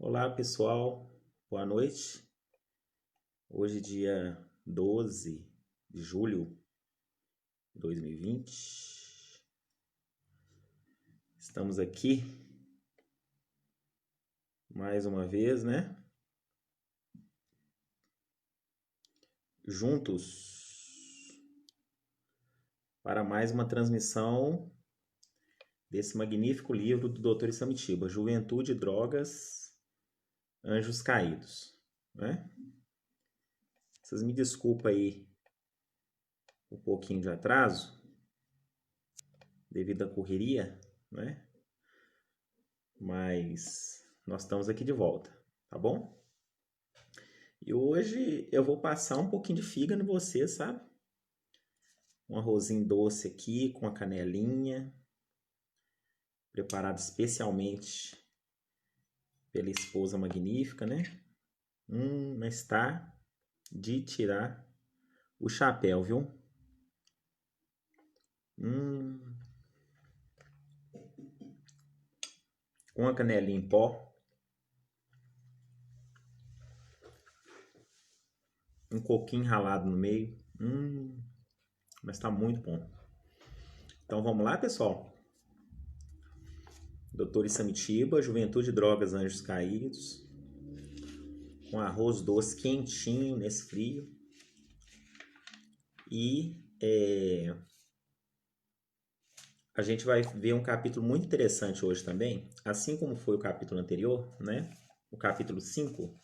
Olá pessoal, boa noite. Hoje, dia 12 de julho de 2020, estamos aqui mais uma vez, né? Juntos para mais uma transmissão desse magnífico livro do Dr. Isamitiba, Juventude, Drogas, Anjos Caídos, né? Vocês me desculpem aí um pouquinho de atraso devido à correria, né? Mas nós estamos aqui de volta, tá bom? E hoje eu vou passar um pouquinho de fígado em você, sabe? Um arrozinho doce aqui com a canelinha, preparado especialmente pela esposa magnífica, né? Mas tá de tirar o chapéu, viu? Com a canelinha em pó, um coquinho ralado no meio. Mas tá muito bom. Então vamos lá, pessoal? Dr. Isamitiba, Juventude, Drogas, Anjos Caídos. Com arroz doce quentinho nesse frio. E a gente vai ver um capítulo muito interessante hoje também, assim como foi o capítulo anterior, né? O capítulo 5,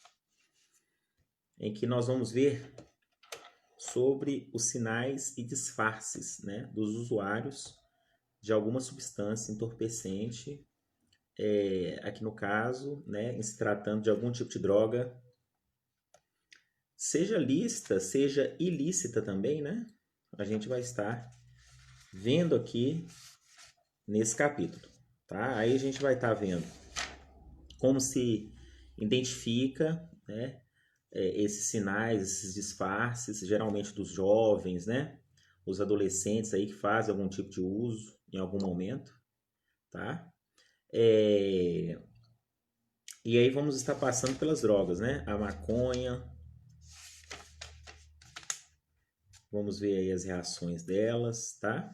em que nós vamos ver sobre os sinais e disfarces, né, dos usuários de alguma substância entorpecente, aqui no caso, né, em se tratando de algum tipo de droga, seja lícita, seja ilícita também, né? A gente vai estar vendo aqui nesse capítulo, tá? Aí a gente vai estar vendo como se identifica, né, esses sinais, esses disfarces, geralmente dos jovens, né? Os adolescentes aí que fazem algum tipo de uso em algum momento, tá? E aí vamos estar passando pelas drogas, né? A maconha, vamos ver aí as reações delas, tá?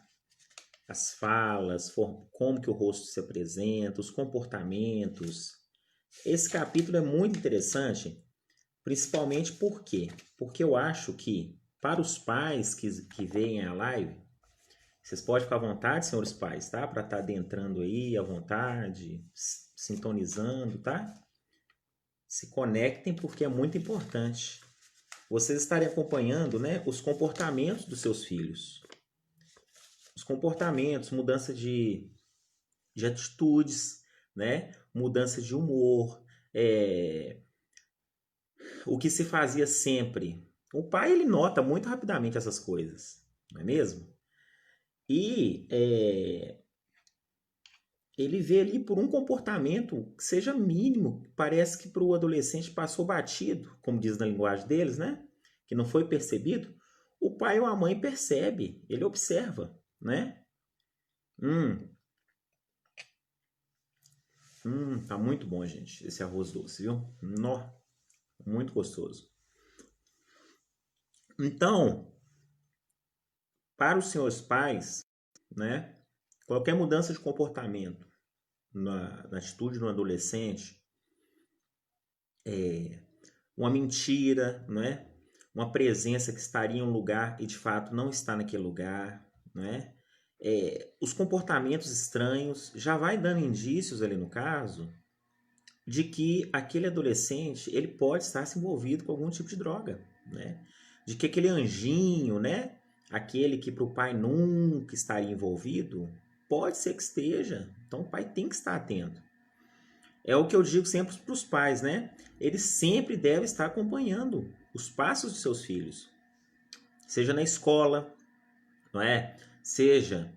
As falas, como que o rosto se apresenta, os comportamentos. Esse capítulo é muito interessante, principalmente por quê? Porque eu acho que para os pais que veem a live, vocês podem ficar à vontade, senhores pais, tá? Para estar adentrando aí à vontade, sintonizando, tá? Se conectem porque é muito importante vocês estarem acompanhando, né, os comportamentos dos seus filhos. Os comportamentos, mudança de atitudes, né? Mudança de humor, o que se fazia sempre. O pai, ele nota muito rapidamente essas coisas, não é mesmo? E ele vê ali por um comportamento que seja mínimo, parece que para o adolescente passou batido, como diz na linguagem deles, né? Que não foi percebido. O pai ou a mãe percebe, ele observa, né? Tá muito bom, gente, esse arroz doce, viu? Nó, muito gostoso. Então, para os senhores pais, né? Qualquer mudança de comportamento na atitude do adolescente, uma mentira, não é? Uma presença que estaria em um lugar e de fato não está naquele lugar, né? Os comportamentos estranhos já vai dando indícios ali no caso de que aquele adolescente ele pode estar se envolvido com algum tipo de droga, né? De que aquele anjinho, né? Aquele que para o pai nunca estaria envolvido, pode ser que esteja. Então o pai tem que estar atento. É o que eu digo sempre para os pais, né? Eles sempre devem estar acompanhando os passos de seus filhos, seja na escola, não é? Seja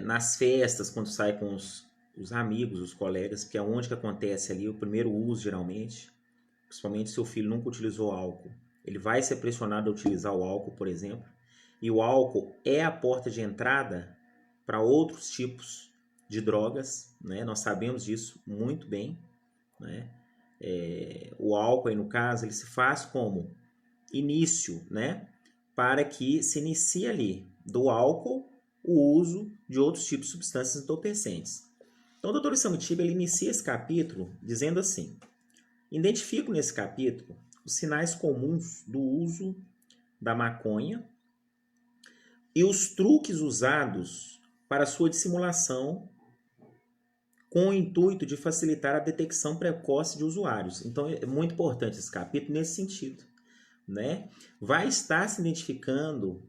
nas festas, quando sai com os amigos, os colegas, que é onde que acontece ali o primeiro uso, geralmente. Principalmente se o filho nunca utilizou álcool. Ele vai ser pressionado a utilizar o álcool, por exemplo. E o álcool é a porta de entrada para outros tipos de drogas, né? Nós sabemos disso muito bem, né? o álcool aí no caso, ele se faz como início, né? Para que se inicie ali do álcool o uso de outros tipos de substâncias entorpecentes. Então, o Dr. Samitiba ele inicia esse capítulo dizendo assim: identifico nesse capítulo os sinais comuns do uso da maconha e os truques usados para sua dissimulação com o intuito de facilitar a detecção precoce de usuários. Então, é muito importante esse capítulo nesse sentido, né? Vai estar se identificando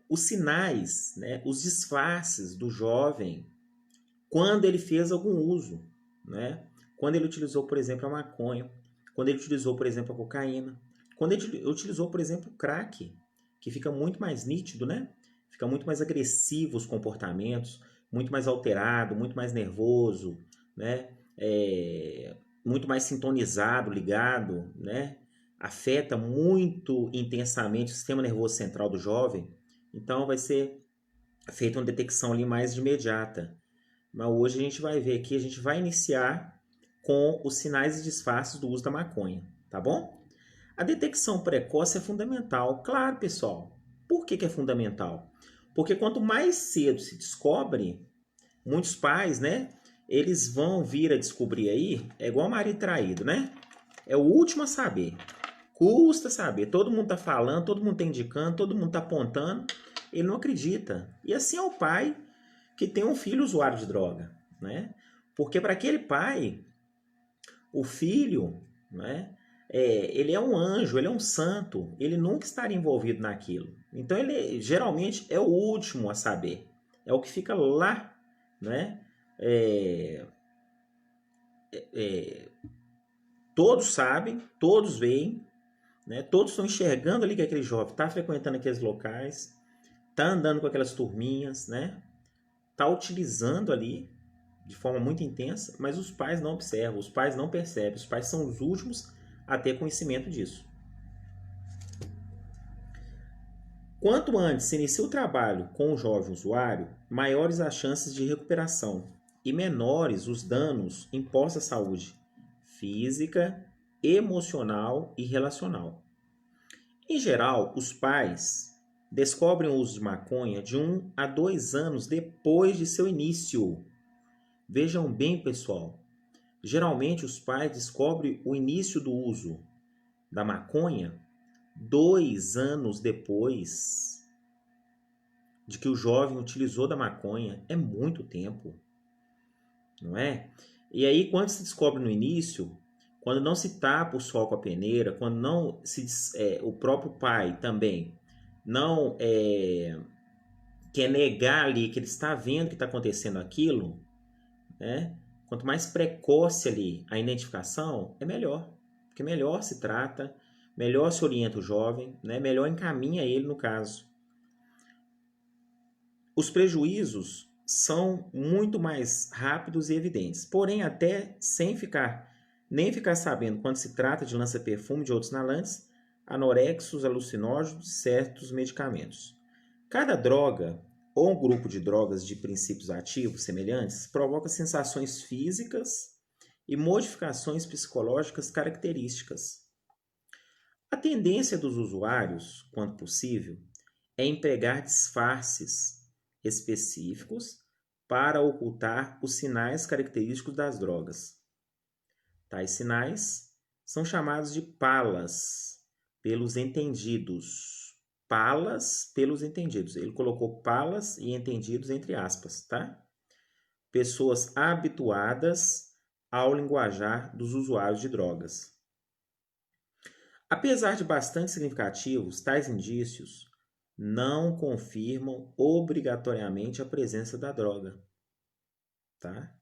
os sinais, né? Os disfarces do jovem quando ele fez algum uso, né? Quando ele utilizou, por exemplo, a maconha, quando ele utilizou, por exemplo, a cocaína, quando ele utilizou, por exemplo, o crack, que fica muito mais nítido, né? Fica muito mais agressivo os comportamentos, muito mais alterado, muito mais nervoso, né? Muito mais sintonizado, ligado, né? Afeta muito intensamente o sistema nervoso central do jovem. Então vai ser feita uma detecção ali mais de imediata. Mas hoje a gente vai ver aqui, a gente vai iniciar com os sinais e disfarces do uso da maconha, tá bom? A detecção precoce é fundamental. Claro, pessoal. Por que é fundamental? Porque quanto mais cedo se descobre, muitos pais, né? Eles vão vir a descobrir aí, é igual marido traído, né? É o último a saber. Custa saber. Todo mundo tá falando, todo mundo tá indicando, todo mundo tá apontando. Ele não acredita. E assim é o pai que tem um filho usuário de droga, né? Porque para aquele pai, o filho, né? Ele é um anjo, ele é um santo, ele nunca estaria envolvido naquilo. Então ele geralmente é o último a saber, é o que fica lá, né? Todos sabem, todos veem, né? Todos estão enxergando ali que aquele jovem está frequentando aqueles locais, está andando com aquelas turminhas, né? Está utilizando ali de forma muito intensa, mas os pais não observam, os pais não percebem, os pais são os últimos a ter conhecimento disso. Quanto antes se inicia o trabalho com o jovem usuário, maiores as chances de recuperação e menores os danos impostos à saúde física, emocional e relacional. Em geral, os pais descobrem o uso de maconha de 1 a 2 anos depois de seu início. Vejam bem, pessoal. Geralmente os pais descobrem o início do uso da maconha 2 anos depois de que o jovem utilizou da maconha. É muito tempo, não é? E aí, quando se descobre no início, quando não se tapa o sol com a peneira, quando não se o próprio pai também não quer negar ali que ele está vendo que está acontecendo aquilo, né? Quanto mais precoce ali a identificação, é melhor. Porque melhor se trata, melhor se orienta o jovem, né? Melhor encaminha ele no caso. Os prejuízos são muito mais rápidos e evidentes, porém até sem nem ficar sabendo quando se trata de lança-perfume de outros inalantes, anorexos, alucinógenos e certos medicamentos. Cada droga ou um grupo de drogas de princípios ativos semelhantes provoca sensações físicas e modificações psicológicas características. A tendência dos usuários, quanto possível, é empregar disfarces específicos para ocultar os sinais característicos das drogas. Tais sinais são chamados de palas pelos entendidos. Palas pelos entendidos. Ele colocou palas e entendidos entre aspas, tá? Pessoas habituadas ao linguajar dos usuários de drogas. Apesar de bastante significativos, tais indícios não confirmam obrigatoriamente a presença da droga, tá?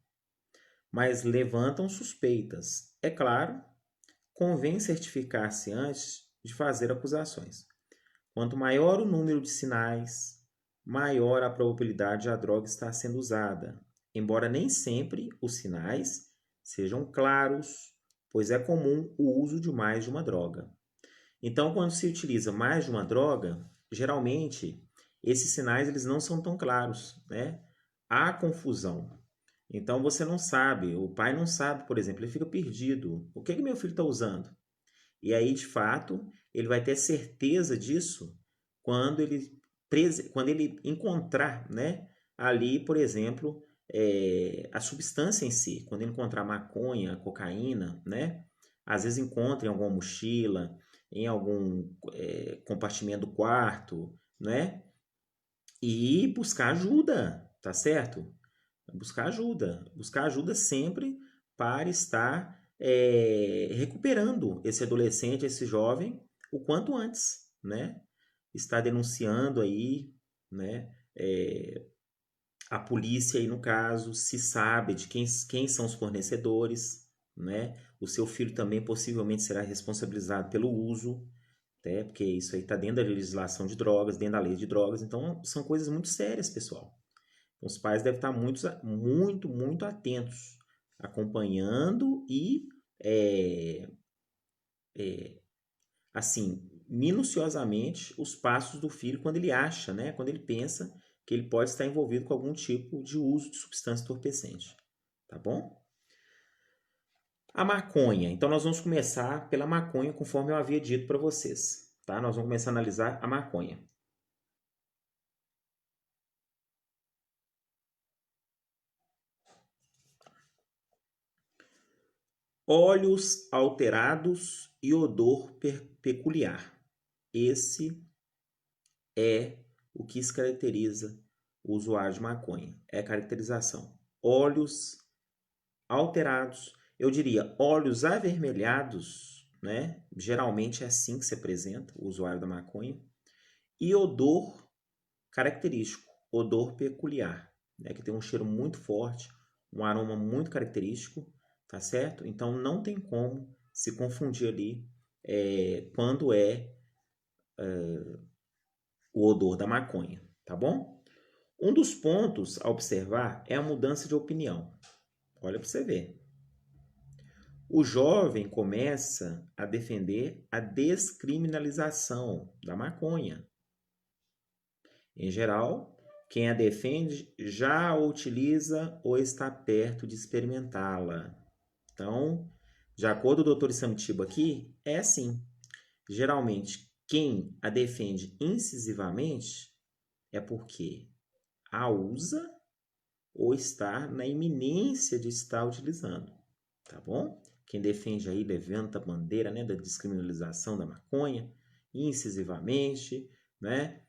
Mas levantam suspeitas. É claro, convém certificar-se antes de fazer acusações. Quanto maior o número de sinais, maior a probabilidade de a droga estar sendo usada, embora nem sempre os sinais sejam claros, pois é comum o uso de mais de uma droga. Então, quando se utiliza mais de uma droga, geralmente esses sinais eles não são tão claros, né? Há confusão. Então você não sabe, o pai não sabe, por exemplo, ele fica perdido. O que é que meu filho está usando? E aí, de fato, ele vai ter certeza disso quando quando ele encontrar, né, ali, por exemplo, a substância em si. Quando ele encontrar maconha, cocaína, né? Às vezes encontra em alguma mochila, em algum compartimento do quarto, né? E buscar ajuda, tá certo? Buscar ajuda sempre para estar recuperando esse adolescente, esse jovem, o quanto antes, né? Está denunciando aí, né? A polícia aí no caso, se sabe de quem são os fornecedores, né? O seu filho também possivelmente será responsabilizado pelo uso, né? Porque isso aí está dentro da legislação de drogas, dentro da lei de drogas, então são coisas muito sérias, pessoal. Os pais devem estar muito atentos, acompanhando e, assim, minuciosamente os passos do filho quando ele acha, né? Quando ele pensa que ele pode estar envolvido com algum tipo de uso de substância entorpecente. Tá bom? A maconha. Então, nós vamos começar pela maconha, conforme eu havia dito para vocês. Tá? Nós vamos começar a analisar a maconha. Olhos alterados e odor peculiar. Esse é o que se caracteriza o usuário de maconha. É a caracterização. Olhos alterados, eu diria olhos avermelhados, né? Geralmente é assim que se apresenta o usuário da maconha. E odor característico, odor peculiar, né? Que tem um cheiro muito forte, um aroma muito característico, tá certo? Então não tem como se confundir ali quando o odor da maconha, tá bom? Um dos pontos a observar é a mudança de opinião. Olha para você ver. O jovem começa a defender a descriminalização da maconha. Em geral, quem a defende já a utiliza ou está perto de experimentá-la. Então, de acordo com o Dr. Samtiba aqui, é assim. Geralmente, quem a defende incisivamente é porque a usa ou está na iminência de estar utilizando, tá bom? Quem defende aí levanta a bandeira, né, da descriminalização da maconha incisivamente, né?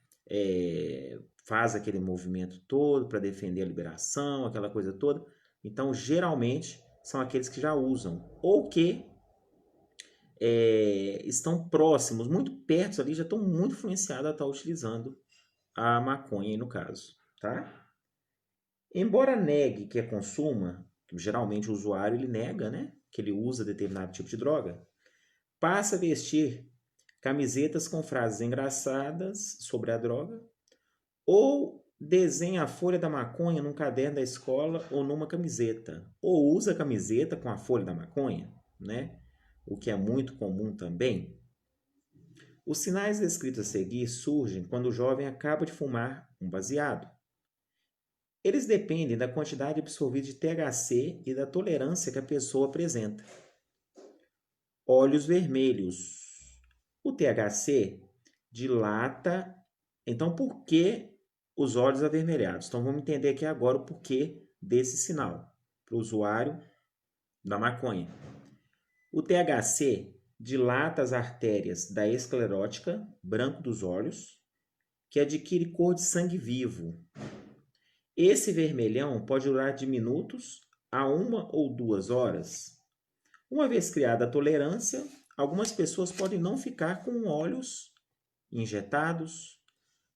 Faz aquele movimento todo para defender a liberação, aquela coisa toda. Então, geralmente, são aqueles que já usam ou que estão próximos, muito perto ali, já estão muito influenciados a estar utilizando a maconha, no caso, tá? Embora negue que a consuma, geralmente o usuário ele nega, né, que ele usa determinado tipo de droga, passa a vestir camisetas com frases engraçadas sobre a droga ou desenha a folha da maconha num caderno da escola ou numa camiseta, ou usa a camiseta com a folha da maconha, né? O que é muito comum também. Os sinais descritos a seguir surgem quando o jovem acaba de fumar um baseado. Eles dependem da quantidade absorvida de THC e da tolerância que a pessoa apresenta. Olhos vermelhos. O THC dilata. Então, por que os olhos avermelhados? Então, vamos entender aqui agora o porquê desse sinal para o usuário da maconha. O THC dilata as artérias da esclerótica, branco dos olhos, que adquire cor de sangue vivo. Esse vermelhão pode durar de minutos a 1 ou 2 horas. Uma vez criada a tolerância, algumas pessoas podem não ficar com olhos injetados.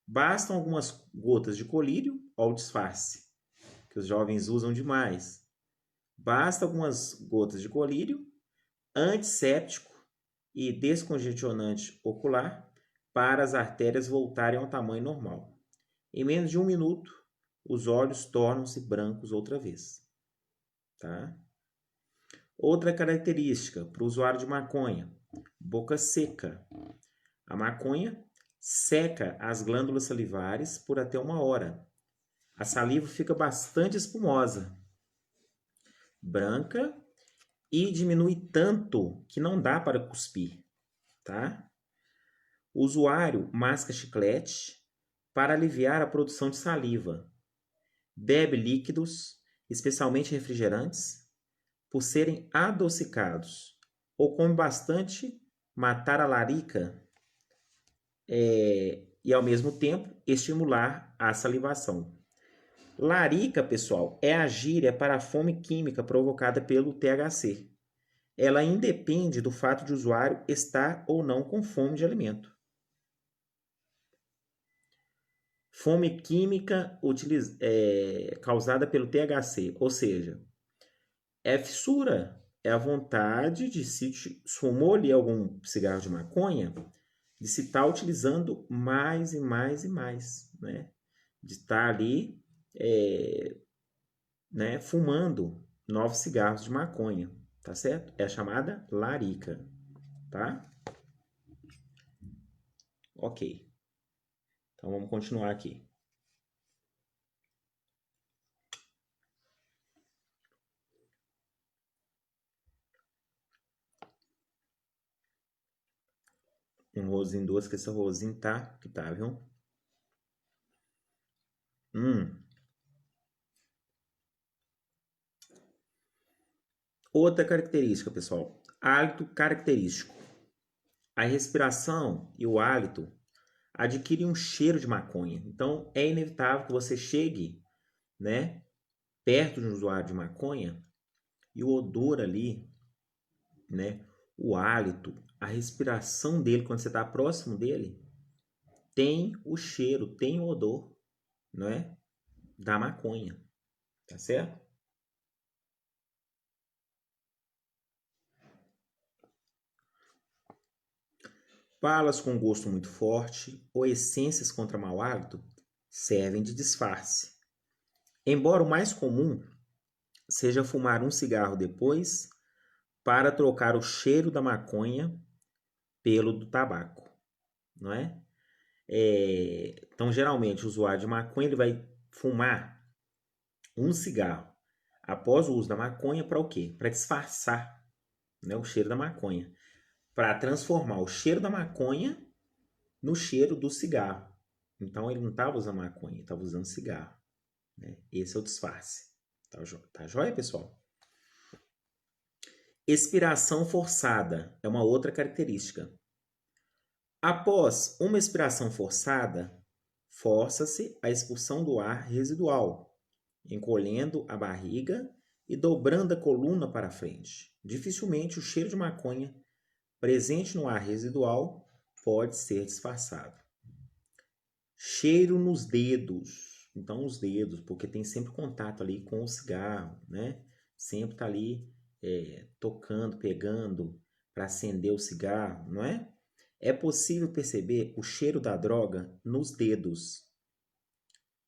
Bastam algumas gotas de colírio ou disfarce, que os jovens usam demais. Basta algumas gotas de colírio, antisséptico e descongestionante ocular para as artérias voltarem ao tamanho normal. Em menos de 1 minuto, os olhos tornam-se brancos outra vez. Tá? Outra característica para o usuário de maconha: boca seca. A maconha seca as glândulas salivares por até 1 hora. A saliva fica bastante espumosa. branca e diminui tanto que não dá para cuspir, tá? O usuário masca chiclete para aliviar a produção de saliva. Bebe líquidos, especialmente refrigerantes, por serem adocicados. Ou come bastante, matar a larica e, ao mesmo tempo, estimular a salivação. Larica, pessoal, é a gíria para a fome química provocada pelo THC. Ela independe do fato de o usuário estar ou não com fome de alimento. Fome química causada pelo THC, ou seja, é fissura, é a vontade de se fumou ali algum cigarro de maconha, de se estar utilizando mais e mais e mais, né? De estar ali fumando novos cigarros de maconha, tá certo? É a chamada larica, tá? Ok. Então vamos continuar aqui. Um rosinho doce, que esse rosinho tá, que tá, viu? Outra característica, pessoal. Hálito característico. A respiração e o hálito adquirem um cheiro de maconha. Então, é inevitável que você chegue, né, perto de um usuário de maconha e o odor ali, né, o hálito, a respiração dele, quando você está próximo dele, tem o cheiro, tem o odor, não é? Da maconha, tá certo? Balas com gosto muito forte ou essências contra mau hálito servem de disfarce. Embora o mais comum seja fumar um cigarro depois para trocar o cheiro da maconha pelo do tabaco, não é? Então, geralmente, o usuário de maconha ele vai fumar um cigarro após o uso da maconha para o quê? Para disfarçar, né, o cheiro da maconha, para transformar o cheiro da maconha no cheiro do cigarro. Então, ele não estava usando maconha, ele estava usando cigarro. Né? Esse é o disfarce. Tá joia, pessoal? Expiração forçada é uma outra característica. Após uma expiração forçada, força-se a expulsão do ar residual, encolhendo a barriga e dobrando a coluna para frente. Dificilmente o cheiro de maconha presente no ar residual pode ser disfarçado. Cheiro nos dedos. Então, os dedos, porque tem sempre contato ali com o cigarro, né? Sempre tá ali tocando, pegando para acender o cigarro, não é? É possível perceber o cheiro da droga nos dedos.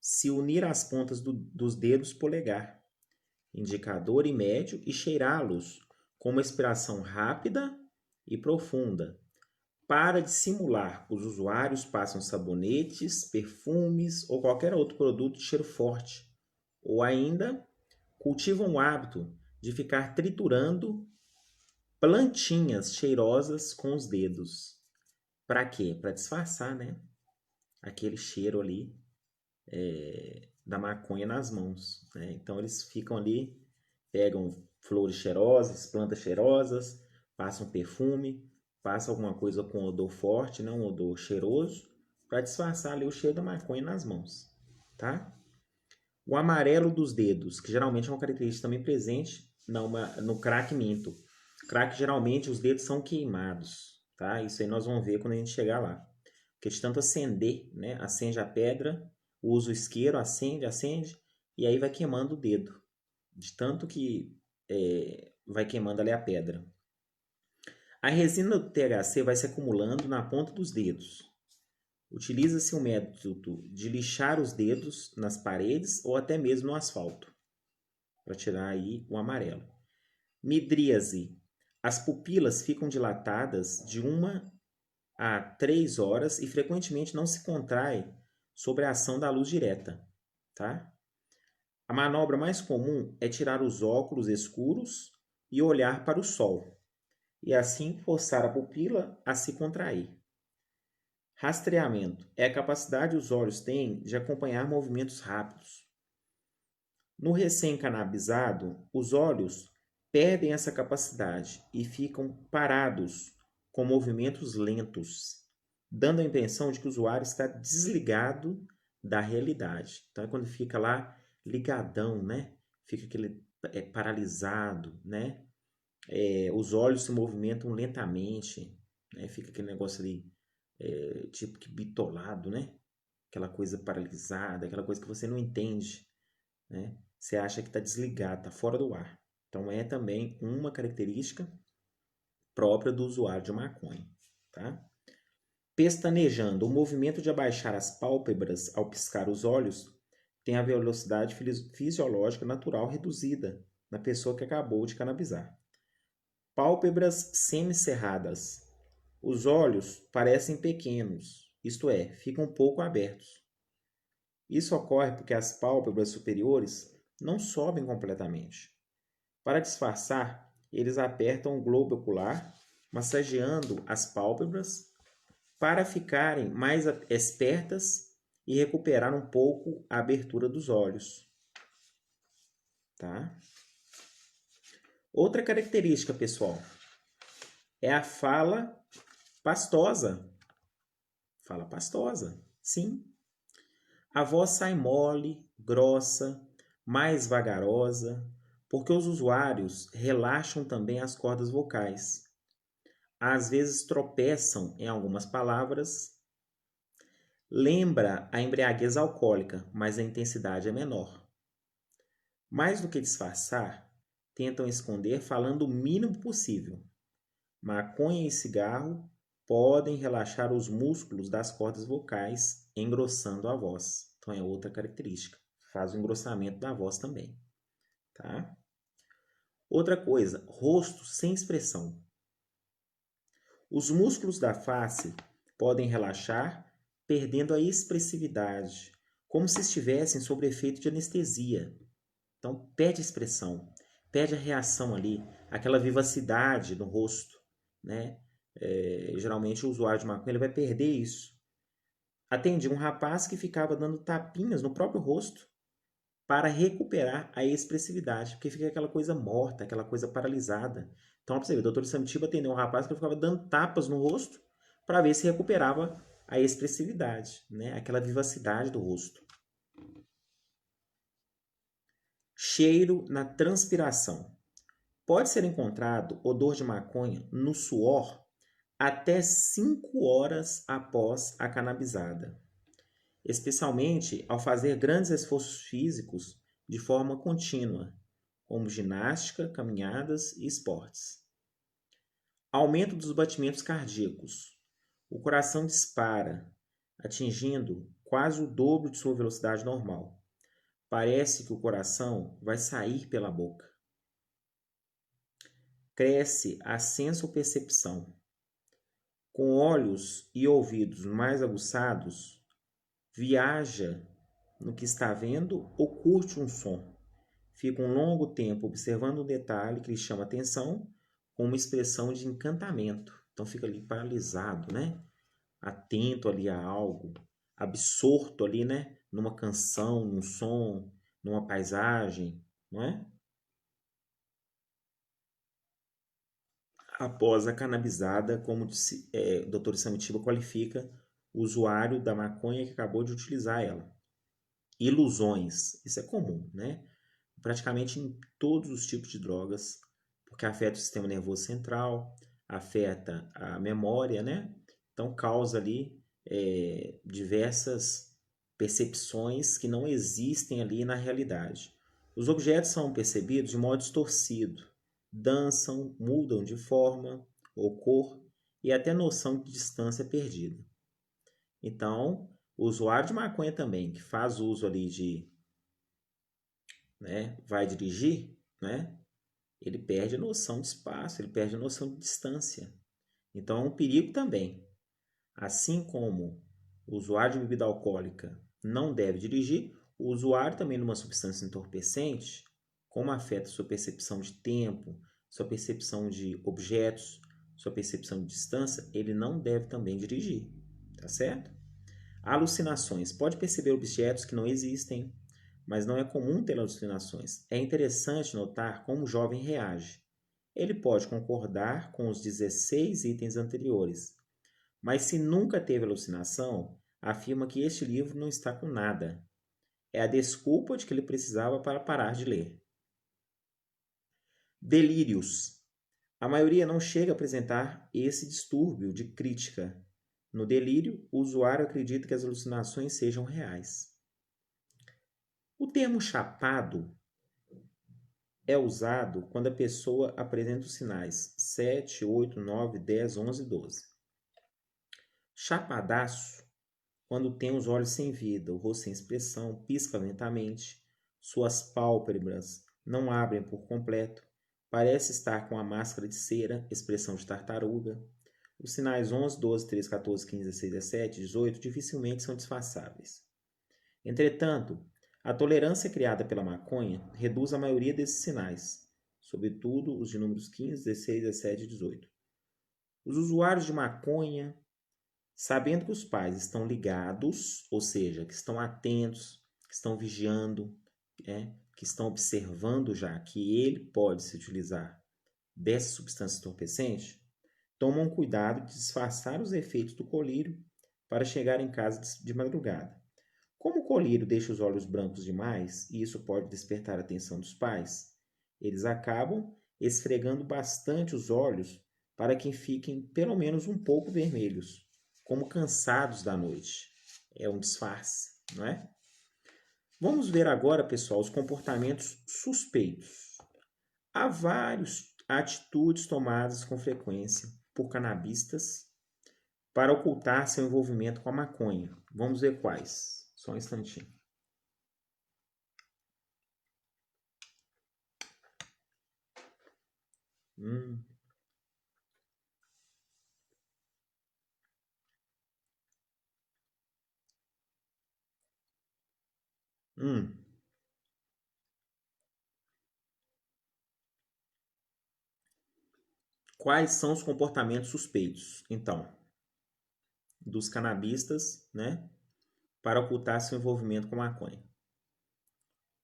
Se unir às pontas dos dedos polegar, indicador e médio e cheirá-los com uma expiração rápida e profunda. Para dissimular, os usuários passam sabonetes, perfumes ou qualquer outro produto de cheiro forte. Ou ainda, cultivam o hábito de ficar triturando plantinhas cheirosas com os dedos. Para quê? Para disfarçar, né? Aquele cheiro ali da maconha nas mãos. Né? Então eles ficam ali, pegam flores cheirosas, plantas cheirosas, passam perfume, passam alguma coisa com odor forte, não um odor cheiroso, para disfarçar ali o cheiro da maconha nas mãos. Tá? O amarelo dos dedos, que geralmente é uma característica também presente no crack minto. Crack, geralmente, os dedos são queimados, tá? Isso aí nós vamos ver quando a gente chegar lá. Porque de tanto acender, né? Acende a pedra, usa o isqueiro, acende, e aí vai queimando o dedo. De tanto que vai queimando ali a pedra. A resina do THC vai se acumulando na ponta dos dedos. Utiliza-se um método de lixar os dedos nas paredes ou até mesmo no asfalto, para tirar aí o amarelo. Midríase. As pupilas ficam dilatadas de 1 a 3 horas e frequentemente não se contrai sob a ação da luz direta. Tá? A manobra mais comum é tirar os óculos escuros e olhar para o sol, e assim forçar a pupila a se contrair. Rastreamento é a capacidade que os olhos têm de acompanhar movimentos rápidos. No recém-canabizado, os olhos perdem essa capacidade e ficam parados com movimentos lentos, dando a impressão de que o usuário está desligado da realidade. Então é quando fica lá ligadão, né? Fica aquele paralisado, né? Os olhos se movimentam lentamente, né? Fica aquele negócio ali, tipo que bitolado, né? Aquela coisa paralisada, aquela coisa que você não entende, né? Você acha que está desligado, está fora do ar. Então é também uma característica própria do usuário de maconha, tá? Pestanejando, o movimento de abaixar as pálpebras ao piscar os olhos tem a velocidade fisiológica natural reduzida na pessoa que acabou de canabizar. Pálpebras semicerradas. Os olhos parecem pequenos, isto é, ficam um pouco abertos. Isso ocorre porque as pálpebras superiores não sobem completamente. Para disfarçar, eles apertam o globo ocular, massageando as pálpebras para ficarem mais espertas e recuperar um pouco a abertura dos olhos. Tá? Outra característica, pessoal, é a fala pastosa. Fala pastosa, sim. A voz sai mole, grossa, mais vagarosa, porque os usuários relaxam também as cordas vocais. Às vezes tropeçam em algumas palavras. Lembra a embriaguez alcoólica, mas a intensidade é menor. Mais do que disfarçar, tentam esconder falando o mínimo possível. Maconha e cigarro podem relaxar os músculos das cordas vocais, engrossando a voz. Então é outra característica. Faz o engrossamento da voz também. Tá? Outra coisa, rosto sem expressão. Os músculos da face podem relaxar, perdendo a expressividade, como se estivessem sob efeito de anestesia. Então perde a expressão, perde a reação ali, aquela vivacidade no rosto, né? Geralmente o usuário de maconha ele vai perder isso. Atendi um rapaz que ficava dando tapinhas no próprio rosto para recuperar a expressividade, porque fica aquela coisa morta, aquela coisa paralisada. Então, para você ver, o doutor Samitiba atendeu um rapaz que ficava dando tapas no rosto para ver se recuperava a expressividade, né? Aquela vivacidade do rosto. Cheiro na transpiração. Pode ser encontrado odor de maconha no suor até 5 horas após a canabizada, especialmente ao fazer grandes esforços físicos de forma contínua, como ginástica, caminhadas e esportes. Aumento dos batimentos cardíacos. O coração dispara, atingindo quase o dobro de sua velocidade normal. Parece que o coração vai sair pela boca. Cresce a sensopercepção. Com olhos e ouvidos mais aguçados, viaja no que está vendo ou curte um som. Fica um longo tempo observando um detalhe que lhe chama atenção com uma expressão de encantamento. Então fica ali paralisado, né? Atento ali a algo, absorto ali, né? Numa canção, num som, numa paisagem, não é? Após a canabizada, como o Dr. Samitiba qualifica o usuário da maconha que acabou de utilizar ela. Ilusões, isso é comum, né? Praticamente em todos os tipos de drogas, porque afeta o sistema nervoso central, afeta a memória, né? Então causa ali diversas percepções que não existem ali na realidade. Os objetos são percebidos de modo distorcido, dançam, mudam de forma ou cor e até noção de distância é perdida. Então, o usuário de maconha também, que faz uso ali de, né, vai dirigir, né, ele perde a noção de espaço, ele perde a noção de distância. Então, é um perigo também. Assim como o usuário de bebida alcoólica não deve dirigir, O usuário também de uma substância entorpecente, como afeta sua percepção de tempo, sua percepção de objetos, sua percepção de distância, ele não deve também dirigir, tá certo? Alucinações. Pode perceber objetos que não existem, mas não é comum ter alucinações. É interessante notar como o jovem reage. Ele pode concordar com os 16 itens anteriores, mas se nunca teve alucinação, afirma que este livro não está com nada. É a desculpa de que ele precisava para parar de ler. Delírios. A maioria não chega a apresentar esse distúrbio de crítica. No delírio, o usuário acredita que as alucinações sejam reais. O termo chapado é usado quando a pessoa apresenta os sinais 7, 8, 9, 10, 11 e 12. Chapadaço, quando tem os olhos sem vida, o rosto sem expressão, pisca lentamente, suas pálpebras não abrem por completo, parece estar com a máscara de cera, expressão de tartaruga. Os sinais 11, 12, 13, 14, 15, 16, 17, 18 dificilmente são disfarçáveis. Entretanto, a tolerância criada pela maconha reduz a maioria desses sinais, sobretudo os de números 15, 16, 17 e 18. Os usuários de maconha, sabendo que os pais estão ligados, ou seja, que estão atentos, que estão vigiando, que estão observando já que ele pode se utilizar dessa substância entorpecente, tomam cuidado de disfarçar os efeitos do colírio para chegar em casa de madrugada. Como o colírio deixa os olhos brancos demais, e isso pode despertar a atenção dos pais, eles acabam esfregando bastante os olhos para que fiquem pelo menos um pouco vermelhos, como cansados da noite. É um disfarce, não é? Vamos ver agora, pessoal, os comportamentos suspeitos. Há várias atitudes tomadas com frequência por canabistas para ocultar seu envolvimento com a maconha. Vamos ver quais. Só um instantinho. Hum. Hum. Quais são os comportamentos suspeitos, então, dos canabistas, né, para ocultar seu envolvimento com a maconha?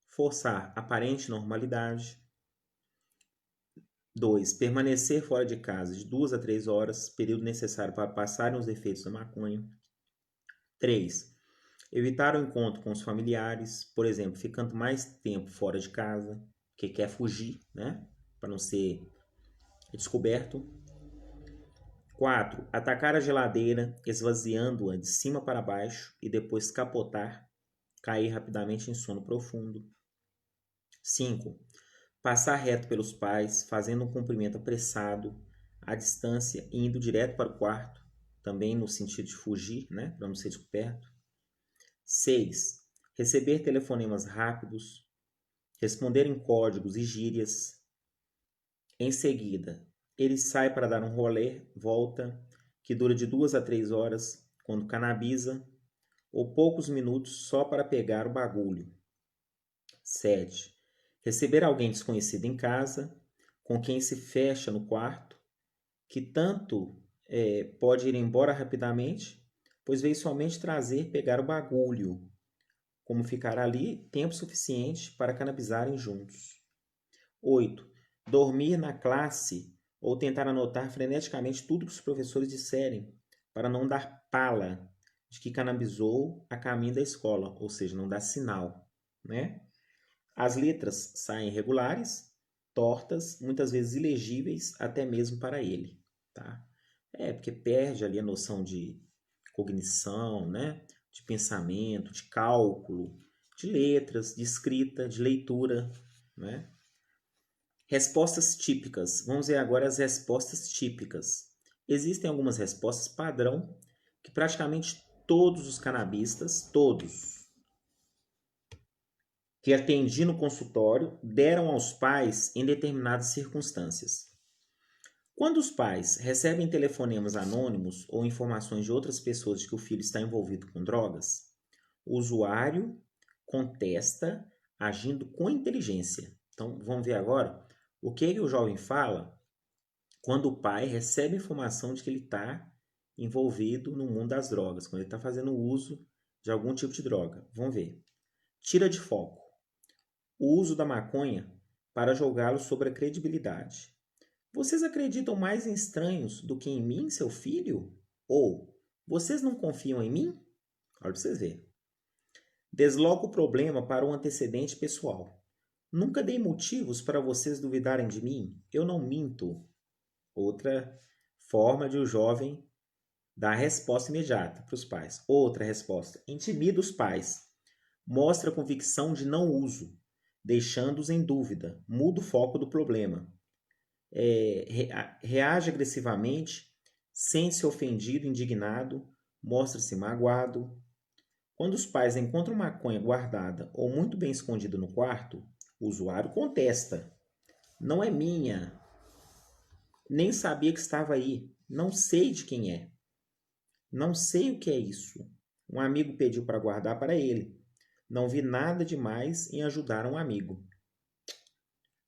Forçar aparente normalidade. 2. Permanecer fora de casa de 2 a 3 horas, período necessário para passarem os efeitos da maconha. 3. Evitar o encontro com os familiares, por exemplo, ficando mais tempo fora de casa, que quer fugir, né, para não ser descoberto. 4. Atacar a geladeira, esvaziando-a de cima para baixo e depois capotar, cair rapidamente em sono profundo. 5. Passar reto pelos pais, fazendo um cumprimento apressado, à distância e indo direto para o quarto, também no sentido de fugir, né, para não ser descoberto. 6. Receber telefonemas rápidos, responder em códigos e gírias. Em seguida, ele sai para dar um rolê, volta, que dura de 2 a 3 horas, quando canabiza, ou poucos minutos só para pegar o bagulho. 7. Receber alguém desconhecido em casa, com quem se fecha no quarto, que tanto pode ir embora rapidamente, pois veio somente pegar o bagulho, como ficar ali tempo suficiente para canabizarem juntos. 8. Dormir na classe ou tentar anotar freneticamente tudo que os professores disserem, para não dar pala de que canabizou a caminho da escola, ou seja, não dar sinal, né? As letras saem irregulares, tortas, muitas vezes ilegíveis até mesmo para ele, tá? Porque perde ali a noção de cognição, né? De pensamento, de cálculo, de letras, de escrita, de leitura, né? Respostas típicas. Vamos ver agora as respostas típicas. Existem algumas respostas padrão que praticamente todos os canabistas, todos, que atendi no consultório, deram aos pais em determinadas circunstâncias. Quando os pais recebem telefonemas anônimos ou informações de outras pessoas de que o filho está envolvido com drogas, o usuário contesta, agindo com inteligência. Então, vamos ver agora o que o jovem fala quando o pai recebe informação de que ele está envolvido no mundo das drogas, quando ele está fazendo uso de algum tipo de droga. Vamos ver. Tira de foco o uso da maconha para jogá-lo sobre a credibilidade. Vocês acreditam mais em estranhos do que em mim, seu filho? Ou vocês não confiam em mim? Olha para vocês verem. Desloca o problema para um antecedente pessoal. Nunca dei motivos para vocês duvidarem de mim. Eu não minto. Outra forma de o jovem dar resposta imediata para os pais. Outra resposta. Intimida os pais. Mostra convicção de não uso, deixando-os em dúvida. Muda o foco do problema. Reage agressivamente, sente-se ofendido, indignado, mostra-se magoado. Quando os pais encontram maconha guardada ou muito bem escondida no quarto, o usuário contesta. Não é minha. Nem sabia que estava aí. Não sei de quem é. Não sei o que é isso. Um amigo pediu para guardar para ele. Não vi nada demais em ajudar um amigo.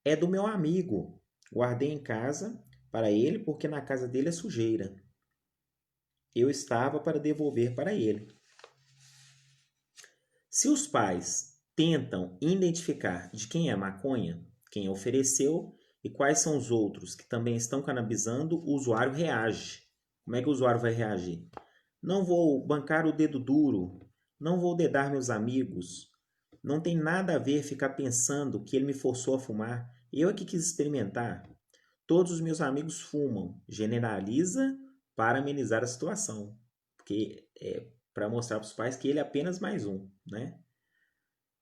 É do meu amigo. Guardei em casa para ele porque na casa dele é sujeira. Eu estava para devolver para ele. Se os pais tentam identificar de quem é a maconha, quem ofereceu e quais são os outros que também estão canabisando, o usuário reage. Como é que o usuário vai reagir? Não vou bancar o dedo duro, não vou dedar meus amigos, não tem nada a ver ficar pensando que ele me forçou a fumar, eu é que quis experimentar. Todos os meus amigos fumam, generaliza para amenizar a situação, porque é para mostrar para os pais que ele é apenas mais um, né?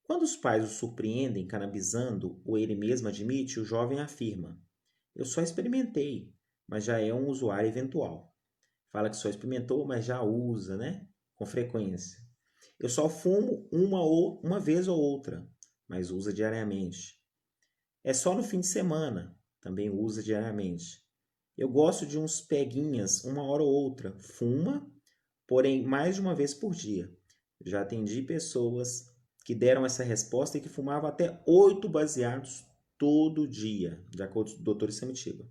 Quando os pais o surpreendem canabisando ou ele mesmo admite, o jovem afirma: eu só experimentei, mas já é um usuário eventual. Fala que só experimentou, mas já usa, né? Com frequência. Eu só fumo uma vez ou outra, mas usa diariamente. É só no fim de semana, também usa diariamente. Eu gosto de uns peguinhas, uma hora ou outra. Fuma, porém mais de uma vez por dia. Já atendi pessoas que deram essa resposta e que fumavam até 8 baseados todo dia, de acordo com o Dr. Samitiba.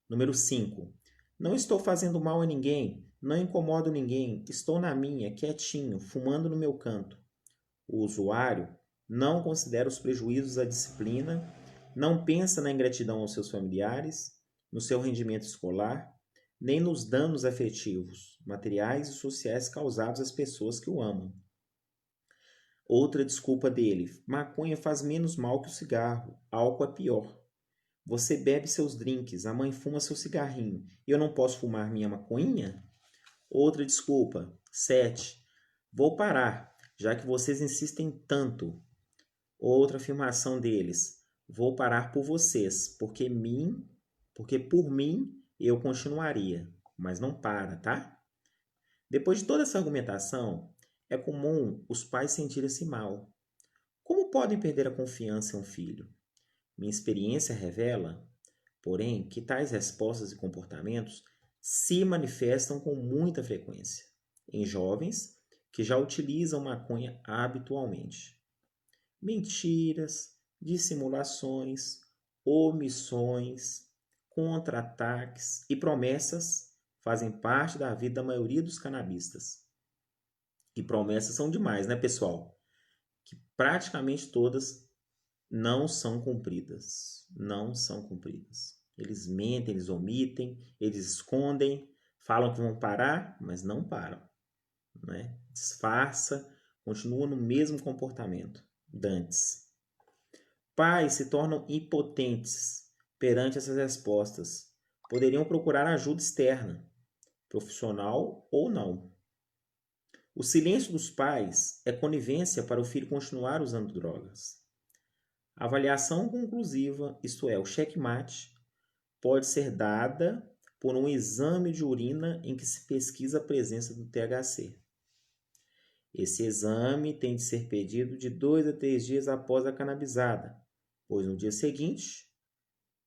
Número 5. Não estou fazendo mal a ninguém, não incomodo ninguém, estou na minha, quietinho, fumando no meu canto. O usuário não considera os prejuízos à disciplina, não pensa na ingratidão aos seus familiares, no seu rendimento escolar, nem nos danos afetivos, materiais e sociais causados às pessoas que o amam. Outra desculpa dele: maconha faz menos mal que o cigarro, álcool é pior. Você bebe seus drinks, a mãe fuma seu cigarrinho e eu não posso fumar minha maconhinha? Outra desculpa: 7. Vou parar, já que vocês insistem tanto. Outra afirmação deles: vou parar por vocês, porque por mim eu continuaria, mas não para, tá? Depois de toda essa argumentação, é comum os pais sentirem-se mal. Como podem perder a confiança em um filho? Minha experiência revela, porém, que tais respostas e comportamentos se manifestam com muita frequência em jovens que já utilizam maconha habitualmente. Mentiras, dissimulações, omissões, contra-ataques e promessas fazem parte da vida da maioria dos canabistas. E promessas são demais, né, pessoal? Que praticamente todas não são cumpridas. Não são cumpridas. Eles mentem, eles omitem, eles escondem, falam que vão parar, mas não param, né? Disfarça, continua no mesmo comportamento dantes. Pais se tornam impotentes perante essas respostas. Poderiam procurar ajuda externa, profissional ou não. O silêncio dos pais é conivência para o filho continuar usando drogas. A avaliação conclusiva, isto é, o checkmate, pode ser dada por um exame de urina em que se pesquisa a presença do THC. Esse exame tem de ser pedido de 2 a 3 dias após a canabisada, pois no dia seguinte,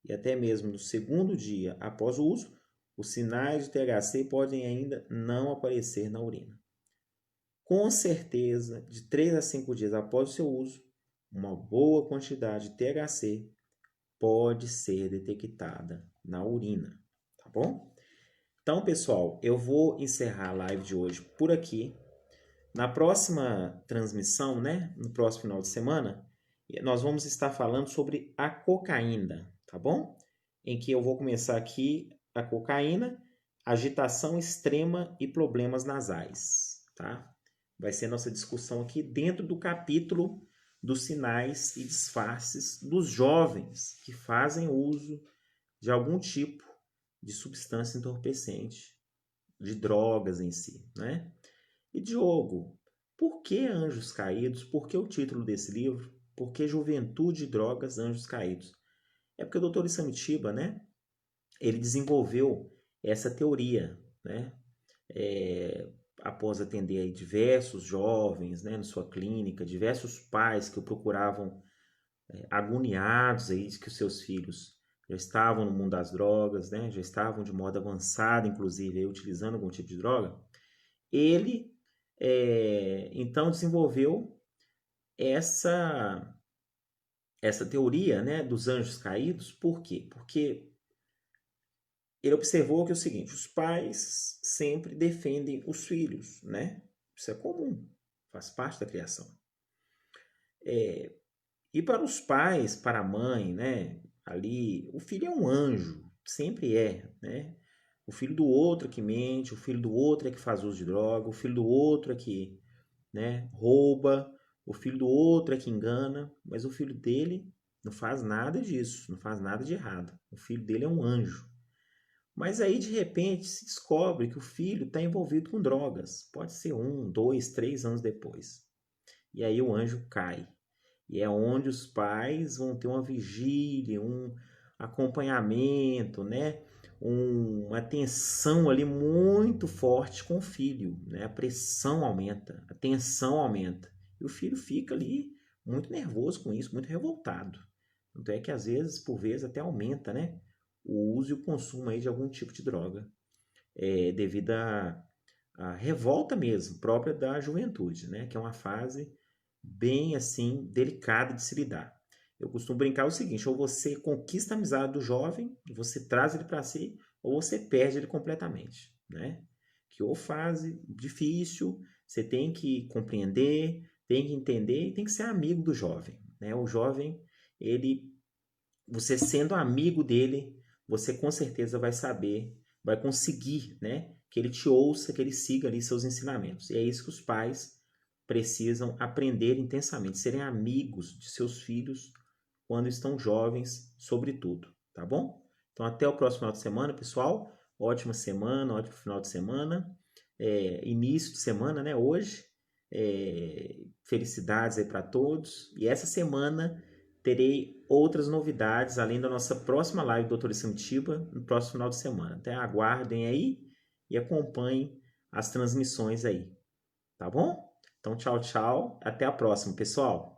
e até mesmo no segundo dia após o uso, os sinais de THC podem ainda não aparecer na urina. com certeza, de 3 a 5 dias após o seu uso, uma boa quantidade de THC pode ser detectada na urina, tá bom? Então, pessoal, eu vou encerrar a live de hoje por aqui. Na próxima transmissão, né, no próximo final de semana, nós vamos estar falando sobre a cocaína, tá bom? Em que eu vou começar aqui a cocaína, agitação extrema e problemas nasais, tá? Vai ser nossa discussão aqui dentro do capítulo dos sinais e disfarces dos jovens que fazem uso de algum tipo de substância entorpecente, de drogas em si, né? E Diogo, por que Anjos Caídos? Por que o título desse livro? Por que Juventude e Drogas, Anjos Caídos? É porque o Dr. Isamitiba, né? Ele desenvolveu essa teoria, né? Após atender aí diversos jovens, né, na sua clínica, diversos pais que o procuravam agoniados aí de que os seus filhos já estavam no mundo das drogas, né, já estavam de modo avançado, inclusive, aí, utilizando algum tipo de droga, ele então desenvolveu essa teoria, né, dos anjos caídos. Por quê? Porque ele observou que é o seguinte: os pais sempre defendem os filhos, né? Isso é comum, faz parte da criação. E para os pais, para a mãe, né? Ali, o filho é um anjo, sempre é, né? O filho do outro é que mente, o filho do outro é que faz uso de droga, o filho do outro é que, né, rouba, o filho do outro é que engana, mas o filho dele não faz nada disso, não faz nada de errado. O filho dele é um anjo. Mas aí, de repente, se descobre que o filho está envolvido com drogas. Pode ser 1, 2, 3 anos depois. E aí o anjo cai. E é onde os pais vão ter uma vigília, um acompanhamento, né? Uma tensão ali muito forte com o filho, né? A pressão aumenta, a tensão aumenta. E o filho fica ali muito nervoso com isso, muito revoltado. Tanto é que às vezes, por vezes, até aumenta, né? O uso e o consumo aí de algum tipo de droga, devido à revolta mesmo, própria da juventude, né? Que é uma fase bem assim delicada de se lidar. Eu costumo brincar o seguinte: ou você conquista a amizade do jovem, você traz ele para si, ou você perde ele completamente, né? Que ou fase difícil, você tem que compreender, tem que entender e tem que ser amigo do jovem, né? O jovem, você sendo amigo dele, você com certeza vai saber, vai conseguir, né? Que ele te ouça, que ele siga ali seus ensinamentos. E é isso que os pais precisam aprender intensamente, serem amigos de seus filhos quando estão jovens, sobretudo, tá bom? Então até o próximo final de semana, pessoal. Ótima semana, ótimo final de semana. Início de semana, né? Hoje. Felicidades aí para todos. E essa semana terei outras novidades, além da nossa próxima live do Dr. Isamitiba, no próximo final de semana. Até aguardem aí e acompanhem as transmissões aí, tá bom? Então, tchau, tchau. Até a próxima, pessoal.